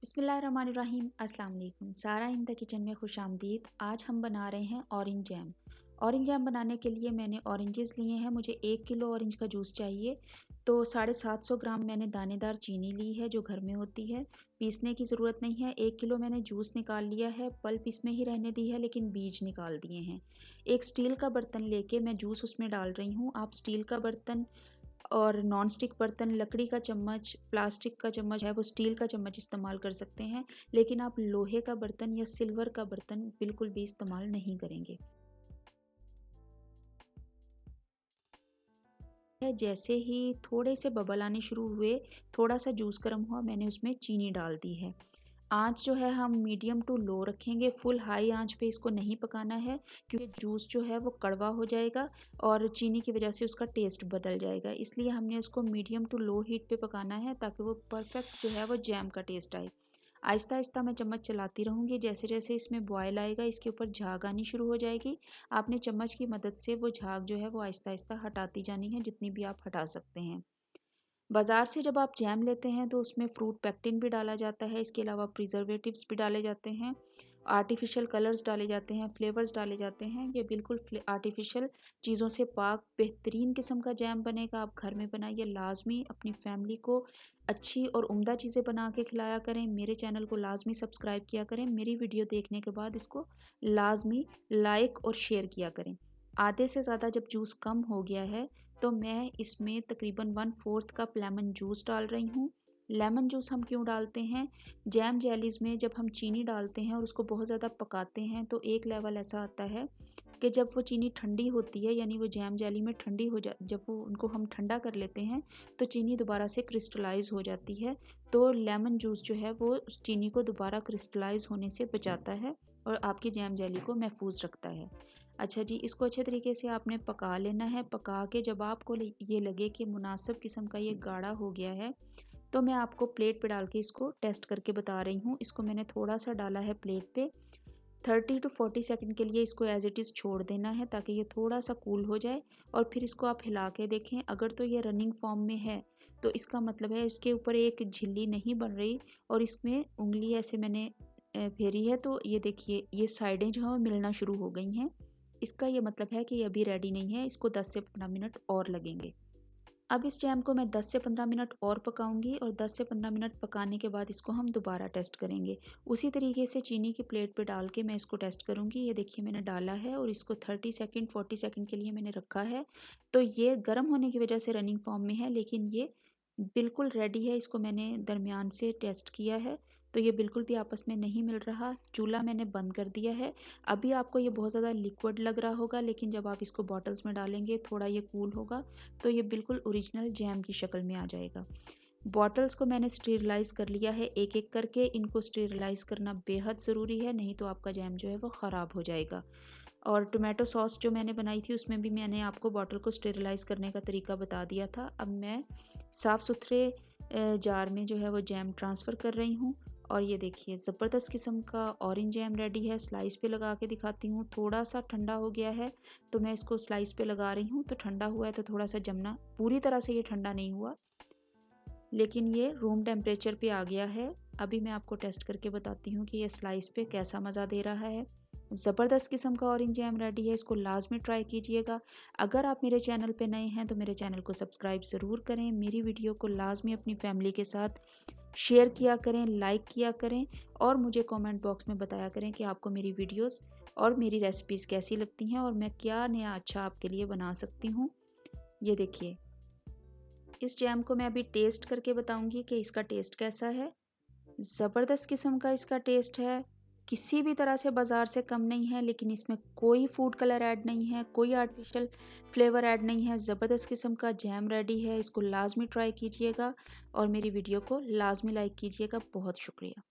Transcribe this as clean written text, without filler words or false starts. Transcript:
बिस्मिल्लाहिर्रहमानिर्रहीम। अस्सलाम वालेकुम। सारा इन द किचन में खुशामदीद। आज हम बना रहे हैं ऑरेंज जैम। ऑरेंज जैम बनाने के लिए मैंने ऑरेंजेस लिए हैं। मुझे 1 किलो ऑरेंज का जूस चाहिए। तो 750 ग्राम मैंने दानेदार चीनी ली है जो घर में होती है। पीसने की ज़रूरत नहीं है। 1 किलो मैंने जूस निकाल लिया है। पल्प इसमें ही रहने दी है लेकिन बीज निकाल दिए हैं। एक स्टील का बर्तन लेके मैं जूस उसमें डाल रही हूँ। आप स्टील का बर्तन और नॉन स्टिक बर्तन, लकड़ी का चम्मच, प्लास्टिक का चम्मच है वो स्टील का चम्मच इस्तेमाल कर सकते हैं, लेकिन आप लोहे का बर्तन या सिल्वर का बर्तन बिल्कुल भी इस्तेमाल नहीं करेंगे। जैसे ही थोड़े से बबल आने शुरू हुए, थोड़ा सा जूस गर्म हुआ, मैंने उसमें चीनी डाल दी है। आँच जो है हम मीडियम टू लो रखेंगे, फुल हाई आँच पे इसको नहीं पकाना है क्योंकि जूस जो है वो कड़वा हो जाएगा और चीनी की वजह से उसका टेस्ट बदल जाएगा। इसलिए हमने उसको मीडियम टू लो हीट पे पकाना है ताकि वो परफेक्ट जो है वो जैम का टेस्ट आए। आहिस्ता आहिस्ता मैं चम्मच चलाती रहूँगी। जैसे जैसे इसमें बॉयल आएगा इसके ऊपर झाग आनी शुरू हो जाएगी। आपने चम्मच की मदद से वो झाग जो है वो आहिस्ता आहिस्ता हटाती जानी है, जितनी भी आप हटा सकते हैं। बाज़ार से जब आप जैम लेते हैं तो उसमें फ्रूट पेक्टिन भी डाला जाता है। इसके अलावा प्रिजर्वेटिव्स भी डाले जाते हैं, आर्टिफिशियल कलर्स डाले जाते हैं, फ्लेवर्स डाले जाते हैं। ये बिल्कुल आर्टिफिशियल चीज़ों से पाक बेहतरीन किस्म का जैम बनेगा। आप घर में बनाइए, लाजमी अपनी फैमिली को अच्छी और उम्दा चीज़ें बना के खिलाया करें। मेरे चैनल को लाजमी सब्सक्राइब किया करें। मेरी वीडियो देखने के बाद इसको लाजमी लाइक और शेयर किया करें। आधे से ज़्यादा जब जूस कम हो गया है तो मैं इसमें तकरीबन 1/4 कप लेमन जूस डाल रही हूँ। लेमन जूस हम क्यों डालते हैं? जैम जेलीज़ में जब हम चीनी डालते हैं और उसको बहुत ज़्यादा पकाते हैं तो एक लेवल ऐसा आता है कि जब वो चीनी ठंडी होती है, यानी वो जैम जेली में ठंडी हो जा जब वो उनको हम ठंडा कर लेते हैं तो चीनी दोबारा से क्रिस्टलाइज़ हो जाती है। तो लेमन जूस जो है वो उस चीनी को दोबारा क्रिस्टलाइज़ होने से बचाता है और आपकी जैम जेली को महफूज रखता है। अच्छा जी, इसको अच्छे तरीके से आपने पका लेना है। पका के जब आपको ये लगे कि मुनासिब किस्म का ये गाढ़ा हो गया है तो मैं आपको प्लेट पे डाल के इसको टेस्ट करके बता रही हूँ। इसको मैंने थोड़ा सा डाला है प्लेट पे। 30 टू 40 सेकंड के लिए इसको एज इट इज़ छोड़ देना है ताकि ये थोड़ा सा कूल हो जाए और फिर इसको आप हिला के देखें। अगर तो ये रनिंग फॉर्म में है तो इसका मतलब है इसके ऊपर एक झिल्ली नहीं बन रही और इसमें उंगली ऐसे मैंने फेरी है तो ये देखिए ये साइडें जो हैं वो मिलना शुरू हो गई हैं। इसका ये मतलब है कि ये अभी रेडी नहीं है, इसको 10 से 15 मिनट और लगेंगे। अब इस जैम को मैं 10 से 15 मिनट और पकाऊंगी और 10 से 15 मिनट पकाने के बाद इसको हम दोबारा टेस्ट करेंगे। उसी तरीके से चीनी की प्लेट पे डाल के मैं इसको टेस्ट करूंगी। ये देखिए मैंने डाला है और इसको 30 सेकंड 40 सेकंड के लिए मैंने रखा है। तो ये गर्म होने की वजह से रनिंग फॉर्म में है लेकिन ये बिल्कुल रेडी है। इसको मैंने दरमियान से टेस्ट किया है तो ये बिल्कुल भी आपस में नहीं मिल रहा। चूल्हा मैंने बंद कर दिया है। अभी आपको ये बहुत ज़्यादा लिक्विड लग रहा होगा लेकिन जब आप इसको बॉटल्स में डालेंगे थोड़ा ये कूल होगा तो ये बिल्कुल ओरिजिनल जैम की शक्ल में आ जाएगा। बॉटल्स को मैंने स्टेरिलाइज़ कर लिया है एक एक करके। इनको स्टेरिलाइज़ करना बेहद ज़रूरी है, नहीं तो आपका जैम जो है वो ख़राब हो जाएगा। और टोमेटो सॉस जो मैंने बनाई थी उसमें भी मैंने आपको बॉटल को स्टेरिलाइज़ करने का तरीका बता दिया था। अब मैं साफ़ सुथरे जार में जो है वो जैम ट्रांसफ़र कर रही हूँ और ये देखिए ज़बरदस्त किस्म का ऑरेंज जैम रेडी है। स्लाइस पे लगा के दिखाती हूँ। थोड़ा सा ठंडा हो गया है तो मैं इसको स्लाइस पे लगा रही हूँ। तो ठंडा हुआ है तो थोड़ा सा जमना, पूरी तरह से ये ठंडा नहीं हुआ लेकिन ये रूम टेम्परेचर पे आ गया है। अभी मैं आपको टेस्ट करके बताती हूँ कि ये स्लाइस पे कैसा मज़ा दे रहा है। ज़बरदस्त किस्म का ऑरेंज जैम रेडी है। इसको लाजमी ट्राई कीजिएगा। अगर आप मेरे चैनल पे नए हैं तो मेरे चैनल को सब्सक्राइब ज़रूर करें। मेरी वीडियो को लाजमी अपनी फैमिली के साथ शेयर किया करें, लाइक किया करें और मुझे कमेंट बॉक्स में बताया करें कि आपको मेरी वीडियोस और मेरी रेसिपीज़ कैसी लगती हैं और मैं क्या नया अच्छा आपके लिए बना सकती हूँ। ये देखिए, इस जैम को मैं अभी टेस्ट करके बताऊंगी कि इसका टेस्ट कैसा है। ज़बरदस्त किस्म का इसका टेस्ट है। किसी भी तरह से बाज़ार से कम नहीं है लेकिन इसमें कोई फूड कलर ऐड नहीं है, कोई आर्टिफिशियल फ्लेवर ऐड नहीं है। ज़बरदस्त किस्म का जैम रेडी है। इसको लाजमी ट्राई कीजिएगा और मेरी वीडियो को लाजमी लाइक कीजिएगा। बहुत शुक्रिया।